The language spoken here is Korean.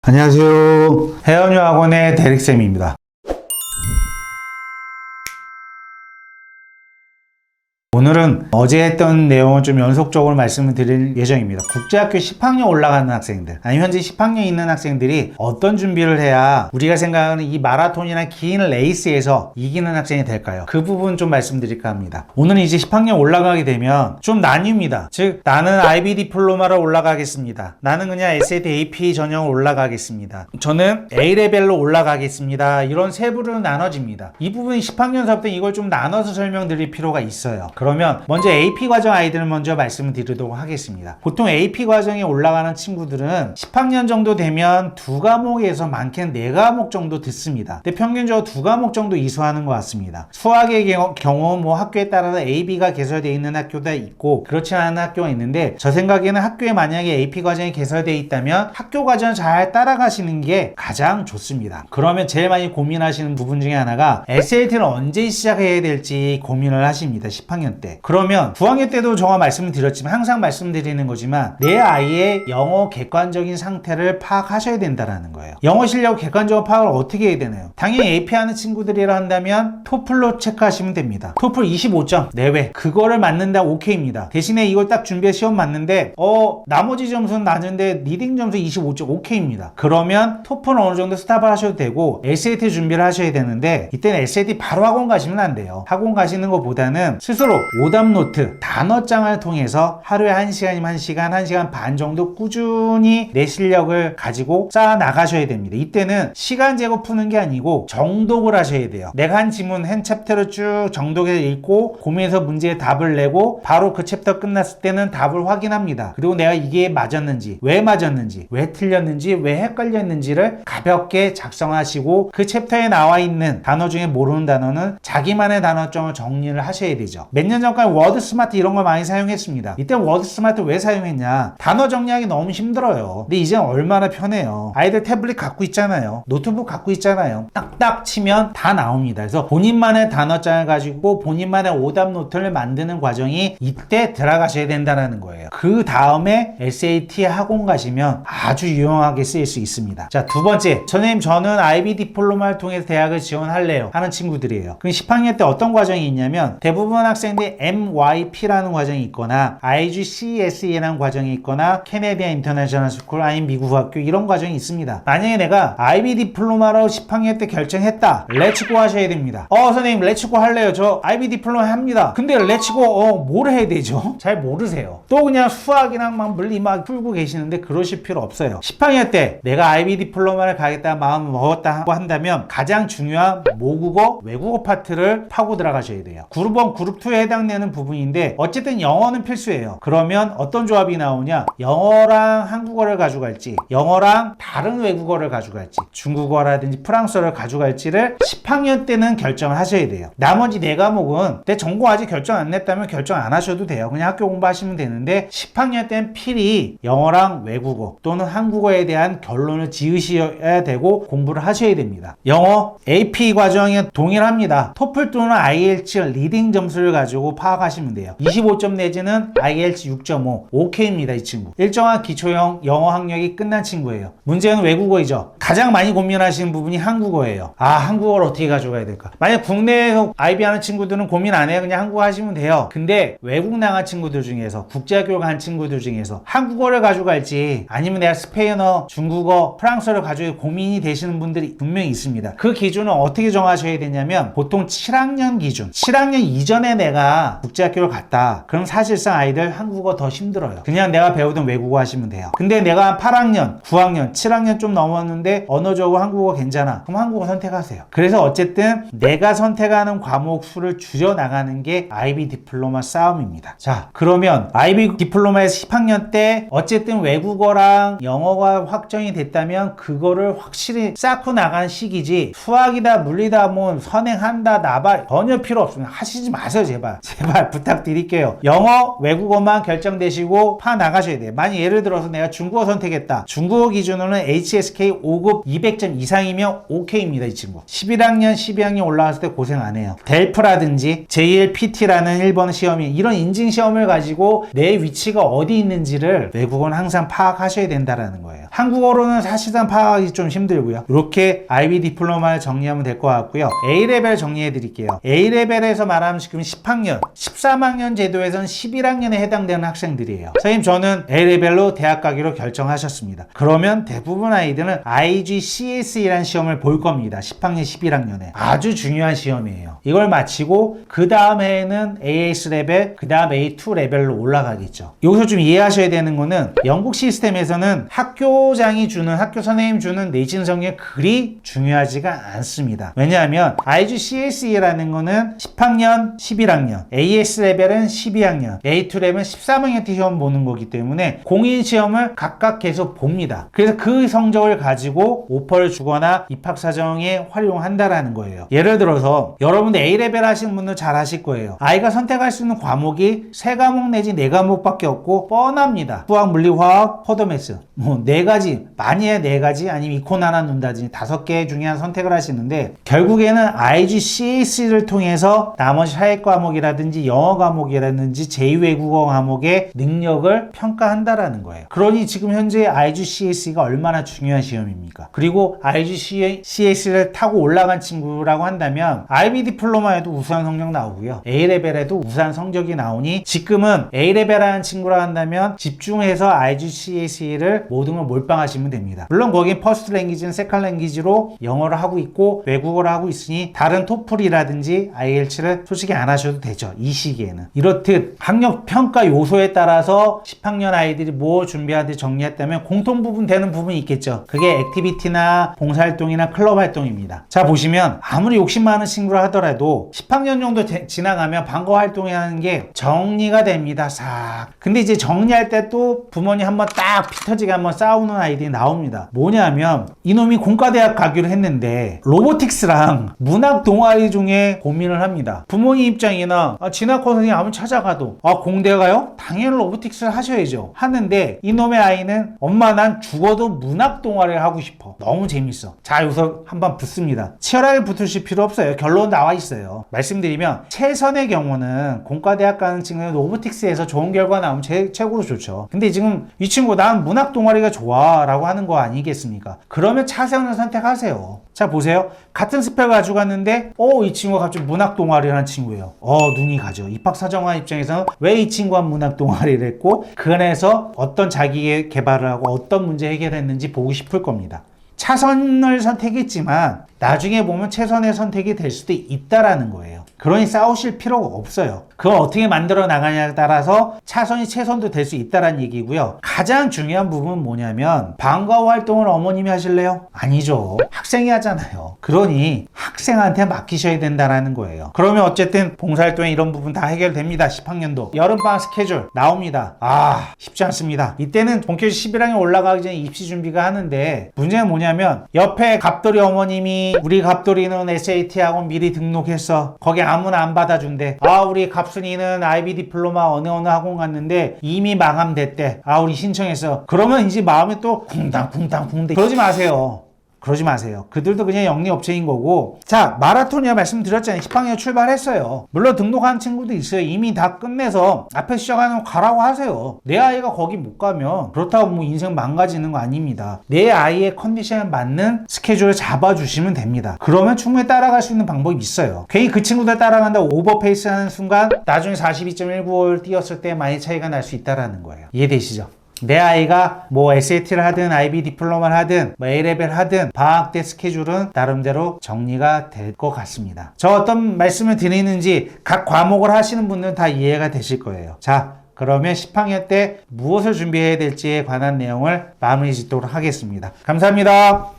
안녕하세요. 해연유학원의 대릭쌤입니다. 오늘은 어제 했던 내용을 좀 연속적으로 말씀을 드릴 예정입니다. 국제학교 10학년 올라가는 학생들, 아니면 현재 10학년 있는 학생들이 어떤 준비를 해야 우리가 생각하는 이 마라톤이나 긴 레이스에서 이기는 학생이 될까요? 그 부분 좀 말씀드릴까 합니다. 오늘은 이제 10학년 올라가게 되면 좀 나뉩니다. 즉, 나는 IB 디플로마로 올라가겠습니다. 나는 그냥 SAT AP 전형 올라가겠습니다. 저는 A레벨로 올라가겠습니다. 이런 세 부류로 나눠집니다. 이 부분이 10학년서부터 이걸 좀 나눠서 설명드릴 필요가 있어요. 그러면 먼저 AP 과정 아이들을 먼저 말씀을 드리도록 하겠습니다. 보통 AP 과정에 올라가는 친구들은 10학년 정도 되면 두 과목에서 많게는 4과목 정도 듣습니다. 근데 평균적으로 2과목 정도 이수하는 것 같습니다. 수학의 경우 뭐 학교에 따라서 A, B가 개설되어 있는 학교도 있고 그렇지 않은 학교가 있는데, 저 생각에는 학교에 만약에 AP 과정이 개설되어 있다면 학교 과정 잘 따라가시는 게 가장 좋습니다. 그러면 제일 많이 고민하시는 부분 중에 하나가 SAT를 언제 시작해야 될지 고민을 하십니다. 10학년 때. 그러면 9학년 때도 제가 말씀을 드렸지만 항상 말씀드리는 거지만 내 아이의 영어 객관적인 상태를 파악하셔야 된다는 거예요. 영어 실력 객관적으로 파악을 어떻게 해야 되나요? 당연히 AP 하는 친구들이라 한다면 토플로 체크하시면 됩니다. 토플 25점 내외, 그거를 맞는다 오케이입니다. 대신에 이걸 딱 준비해 시험 맞는데 나머지 점수는 낮은데 리딩 점수 25점 오케이입니다. 그러면 토플 어느 정도 스탑을 하셔도 되고 SAT 준비를 하셔야 되는데, 이때는 SAT 바로 학원 가시면 안 돼요. 학원 가시는 것보다는 스스로 오답노트, 단어장을 통해서 하루에 1시간이면 1시간, 1시간 반 정도 꾸준히 내 실력을 가지고 쌓아 나가셔야 됩니다. 이때는 시간 재고 푸는 게 아니고 정독을 하셔야 돼요. 내가 한 지문, 한 챕터를 쭉 정독해서 읽고 고민해서 문제에 답을 내고 바로 그 챕터 끝났을 때는 답을 확인합니다. 그리고 내가 이게 맞았는지, 왜 틀렸는지, 왜 헷갈렸는지를 가볍게 작성하시고 그 챕터에 나와 있는 단어 중에 모르는 단어는 자기만의 단어점을 정리를 하셔야 되죠. 몇 년 전까지 워드 스마트 이런 걸 많이 사용했습니다. 이때 워드 스마트 왜 사용했냐? 단어 정리하기 너무 힘들어요. 근데 이제는 얼마나 편해요. 아이들 태블릿 갖고 있잖아요. 노트북 갖고 있잖아요. 딱딱 치면 다 나옵니다. 그래서 본인만의 단어장을 가지고 본인만의 오답 노트를 만드는 과정이 이때 들어가셔야 된다는 거예요. 그 다음에 SAT 학원 가시면 아주 유용하게 쓰일 수 있습니다. 자, 두 번째, 선생님 저는 IB 디플로마를 통해서 대학을 지원할래요 하는 친구들이에요. 그럼 10학년 때 어떤 과정이 있냐면, 대부분 학생들이 MYP라는 과정이 있거나 IGCSE라는 과정이 있거나 캐네디안 인터내셔널 스쿨, 아니면 미국 학교, 이런 과정이 있습니다. 만약에 내가 IB 디플로마로 10학년 때 결정했다, 렛츠고 하셔야 됩니다. 선생님 렛츠고 할래요. 저 IB 디플로마 합니다. 근데 렛츠고 뭘 해야 되죠? 잘 모르세요. 또 그냥 수학이랑 막 물리 막 풀고 계시는데 그러실 필요 없어요. 10학년 때 내가 IB 디플로마를 가겠다 마음을 먹었다 한다면 가장 중요한 모국어, 외국어 파트를 파고 들어가셔야 돼요. 그룹 1, 그룹 2에 해당되는 부분인데 어쨌든 영어는 필수예요. 그러면 어떤 조합이 나오냐? 영어랑 한국어를 가져갈지, 영어랑 다른 외국어를 가져갈지, 중국어라든지 프랑스어를 가져갈지를 10학년 때는 결정을 하셔야 돼요. 나머지 4과목은 내 전공 아직 결정 안 냈다면 결정 안 하셔도 돼요. 그냥 학교 공부하시면 되는데 10학년 때는 필히 영어랑 외국어 또는 한국어에 대한 결론을 지으셔야 되고 공부를 하셔야 됩니다. 영어 AP 과정에 동일합니다. 토플 또는 IELTS 리딩 점수를 가지고 파악하시면 돼요. 25점 내지는 IELTS 6.5 오케이입니다. 이 친구 일정한 기초형 영어 학력이 끝난 친구예요. 문제는 외국어이죠. 가장 많이 고민하시는 부분이 한국어예요. 한국어를 어떻게 가져가야 될까? 만약 국내에서 IB 하는 친구들은 고민 안 해요. 그냥 한국어 하시면 돼요. 근데 외국 나간 친구들 중에서, 국제학교 간 친구들 중에서 한국어를 가져갈지 아니면 내가 스페인어, 중국어, 프랑스어를 가져갈 고민이 되시는 분들이 분명히 있습니다. 그 기준은 어떻게 정하셔야 되냐면, 보통 7학년 기준, 7학년 이전에 내가 국제학교를 갔다, 그럼 사실상 아이들 한국어 더 힘들어요. 그냥 내가 배우던 외국어 하시면 돼요. 근데 내가 8학년, 9학년, 7학년 좀 넘었는데 언어적으로 한국어 괜찮아, 그럼 한국어 선택하세요. 그래서 어쨌든 내가 선택하는 과목 수를 줄여나가는 게 IB 디플로마 싸움입니다. 자, 그러면 IB 디플로마에서 10학년 때 어쨌든 외국어랑 영어가 확정이 됐다면 그거를 확실히 쌓고 나가는 시기지, 수학이다 물리다 뭐 선행한다 나발 전혀 필요 없습니다. 하시지 마세요. 제발 부탁드릴게요. 영어, 외국어만 결정되시고 파 나가셔야 돼요. 만약 예를 들어서 내가 중국어 선택했다. 중국어 기준으로는 HSK 5급 등급 200점 이상이면 오케이입니다. 이 친구 11학년 12학년 올라갔을 때 고생 안 해요. 델프라든지 JLPT라는 일본 시험이 이런 인증 시험을 가지고 내 위치가 어디 있는지를 외국어는 항상 파악하셔야 된다라는 거예요. 한국어로는 사실상 파악하기 좀 힘들고요. 이렇게 IB 디플로마를 정리하면 될 것 같고요. A레벨 정리해 드릴게요. A레벨에서 말하면 지금 10학년 13학년 제도에서는 11학년에 해당되는 학생들이에요. 선생님 저는 A레벨로 대학 가기로 결정하셨습니다. 그러면 대부분 아이들은 IGCSE라는 시험을 볼 겁니다. 10학년 11학년에 아주 중요한 시험이에요. 이걸 마치고 그 다음 해에는 AS 레벨 그 다음 A2 레벨로 올라가겠죠. 여기서 좀 이해하셔야 되는 거는 영국 시스템에서는 학교장이 주는 학교 선생님 주는 내신 성적이 그리 중요하지가 않습니다. 왜냐하면 IGCSE라는 거는 10학년 11학년 AS 레벨은 12학년 A2 레벨은 13학년 때 시험 보는 거기 때문에 공인 시험을 각각 계속 봅니다. 그래서 그 성적을 가지고 오퍼를 주거나 입학사정에 활용한다라는 거예요. 예를 들어서 여러분들 A레벨 하시는 분들 잘 아실 거예요. 아이가 선택할 수 있는 과목이 3과목 내지 4과목밖에 없고 뻔합니다. 수학, 물리, 화학, 포도매스 뭐 4가지 많이 해 4가지 아니면 이콘 하나 논다든지 5개 중에 한 선택을 하시는데 결국에는 IGCSE를 통해서 나머지 사회 과목이라든지 영어 과목이라든지 제2외국어 과목의 능력을 평가한다라는 거예요. 그러니 지금 현재 IGCSE가 얼마나 중요한 시험입니까? 그리고 IGCSE를 타고 올라간 친구라고 한다면 IB 디플로마에도 우수한 성적 나오고요. A레벨에도 우수한 성적이 나오니 지금은 A레벨 하는 친구라 한다면 집중해서 IGCSE를 모든 걸 몰빵하시면 됩니다. 물론 거긴 퍼스트 랭귀지는 세컨 랭귀지로 영어를 하고 있고 외국어를 하고 있으니 다른 토플이라든지 IELTS를 솔직히 안 하셔도 되죠. 이 시기에는. 이렇듯 학력 평가 요소에 따라서 10학년 아이들이 뭐 준비하는지 정리했다면 공통 부분 되는 부분이 있겠죠. 그게 액티비티나 봉사활동이나 클럽 활동입니다. 자 보시면 아무리 욕심 많은 친구라 하더라도 10학년 정도 지나가면 방과 활동이라는 게 정리가 됩니다. 싹. 근데 이제 정리할 때 또 부모님 한번 딱 피 터지게 한번 싸우는 아이들이 나옵니다. 뭐냐면 이놈이 공과대학 가기로 했는데 로보틱스랑 문학 동아리 중에 고민을 합니다. 부모님 입장이나 진학과 선생님 아무리 찾아가도 공대 가요? 당연히 로보틱스를 하셔야죠. 하는데 이놈의 아이는 엄마 난 죽어도 문학 동아리를 하고 싶어. 너무 재밌어. 자 여기서 한번 붙습니다. 치열하게 붙으실 필요 없어요. 결론 나와 있어요. 말씀드리면 최선의 경우는 공과대학 가는 친구는 로보틱스에서 좋은 결과 나오면 최고로 좋죠. 근데 지금 이 친구 난 문학 동아리가 좋아 라고 하는 거 아니겠습니까? 그러면 차선을 선택하세요. 자 보세요. 같은 스펙 가지고 갔는데 이 친구가 갑자기 문학 동아리라는 친구예요. 눈이 가죠. 입학사정관 입장에서는 왜 이 친구가 문학 동아리를 했고 그 안에서 어떤 자기 개발을 하고 어떤 문제 해결했는지 보고 싶을 겁니다. 차선을 선택했지만 나중에 보면 최선의 선택이 될 수도 있다라는 거예요. 그러니 싸우실 필요가 없어요. 그걸 어떻게 만들어 나가냐에 따라서 차선이 최선도 될 수 있다라는 얘기고요. 가장 중요한 부분은 뭐냐면 방과 활동을 어머님이 하실래요? 아니죠. 학생이 하잖아요. 그러니 학생한테 맡기셔야 된다라는 거예요. 그러면 어쨌든 봉사활동에 이런 부분 다 해결됩니다. 10학년도. 여름방학 스케줄 나옵니다. 쉽지 않습니다. 이때는 본격적으로 11학년 올라가기 전에 입시 준비가 하는데 문제는 뭐냐면 옆에 갑돌이 어머님이 우리 갑돌이는 SAT 학원 미리 등록했어. 거기 아무나 안 받아준대. 우리 갑순이는 IB 디플로마 어느 학원 갔는데 이미 마감됐대. 우리 신청했어. 그러면 이제 마음이 또 쿵당 그러지 마세요. 그러지 마세요. 그들도 그냥 영리업체인 거고. 자, 마라톤이야 말씀드렸잖아요. 10학년 출발했어요. 물론 등록한 친구도 있어요. 이미 다 끝내서 앞에 시작하는 거 가라고 하세요. 내 아이가 거기 못 가면 그렇다고 뭐 인생 망가지는 거 아닙니다. 내 아이의 컨디션에 맞는 스케줄을 잡아주시면 됩니다. 그러면 충분히 따라갈 수 있는 방법이 있어요. 괜히 그 친구들 따라간다고 오버페이스 하는 순간 나중에 42.195를 뛰었을 때 많이 차이가 날 수 있다는 거예요. 이해되시죠? 내 아이가 뭐 SAT를 하든 IB 디플로마를 하든 뭐 A레벨 하든 방학 때 스케줄은 나름대로 정리가 될 것 같습니다. 저 어떤 말씀을 드리는지 각 과목을 하시는 분들은 다 이해가 되실 거예요. 자, 그러면 10학년 때 무엇을 준비해야 될지에 관한 내용을 마무리 짓도록 하겠습니다. 감사합니다.